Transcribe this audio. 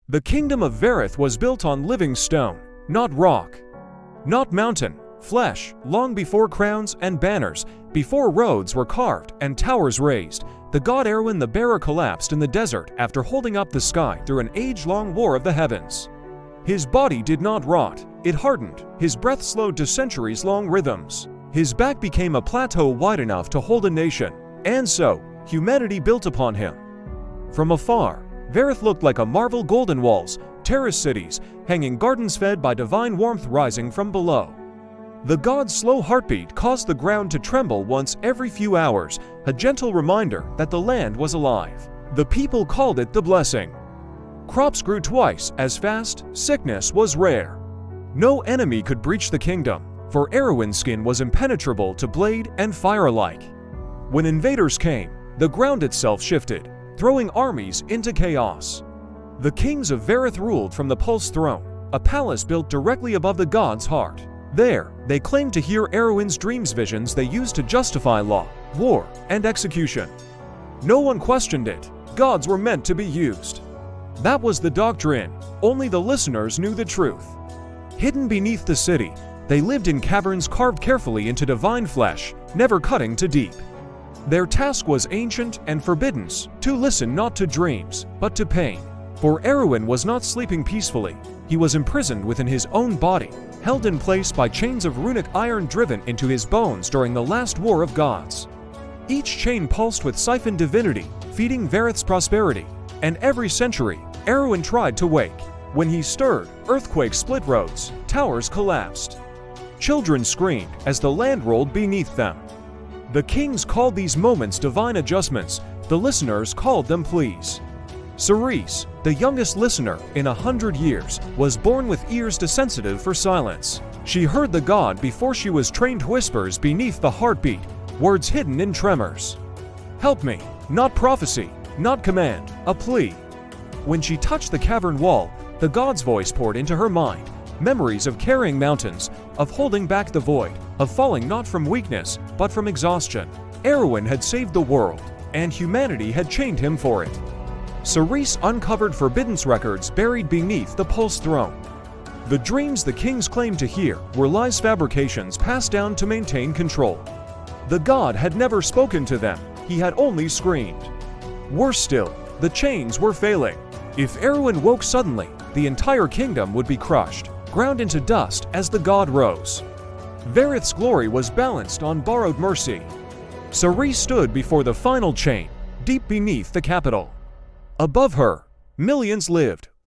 The kingdom of Verith was built on living stone, not rock, not mountain, flesh, long before crowns and banners, before roads were carved and towers raised. The god Erwin the Bearer collapsed in the desert after holding up the sky through an age-long war of the heavens. His body did not rot, it hardened, his breath slowed to centuries-long rhythms. His back became a plateau wide enough to hold a nation, and so, humanity built upon him. From afar, Verith looked like a marvel: golden walls, terraced cities, hanging gardens fed by divine warmth rising from below. The god's slow heartbeat caused the ground to tremble once every few hours, a gentle reminder that the land was alive. The people called it the blessing. Crops grew twice as fast, sickness was rare. No enemy could breach the kingdom, for Erwin's skin was impenetrable to blade and fire alike. When invaders came, the ground itself shifted, throwing armies into chaos. The kings of Verith ruled from the Pulse throne, a palace built directly above the god's heart. There, they claimed to hear Erwin's dreams, visions they used to justify law, war, and execution. No one questioned it. Gods were meant to be used. That was the doctrine. Only the listeners knew the truth. Hidden beneath the city, they lived in caverns carved carefully into divine flesh, never cutting too deep. Their task was ancient and forbidden: to listen not to dreams, but to pain. For Erwin was not sleeping peacefully. He was imprisoned within his own body, held in place by chains of runic iron driven into his bones during the last war of gods. Each chain pulsed with siphoned divinity, feeding Verith's prosperity. And every century, Erwin tried to wake. When he stirred, earthquakes split roads, towers collapsed. Children screamed as the land rolled beneath them. The kings called these moments divine adjustments, the listeners called them pleas. Cerise, the youngest listener in 100 years, was born with ears too sensitive for silence. She heard the god before she was trained: whispers beneath the heartbeat, words hidden in tremors. Help me, not prophecy, not command, a plea. When she touched the cavern wall, the god's voice poured into her mind, memories of carrying mountains, of holding back the void, of falling not from weakness, but from exhaustion. Erwin had saved the world, and humanity had chained him for it. Cerise uncovered forbidden records buried beneath the Pulse throne. The dreams the kings claimed to hear were lies, fabrications passed down to maintain control. The god had never spoken to them, he had only screamed. Worse still, the chains were failing. If Erwin woke suddenly, the entire kingdom would be crushed, ground into dust as the god rose. Verith's glory was balanced on borrowed mercy. Cerise stood before the final chain, deep beneath the capital. Above her, millions lived,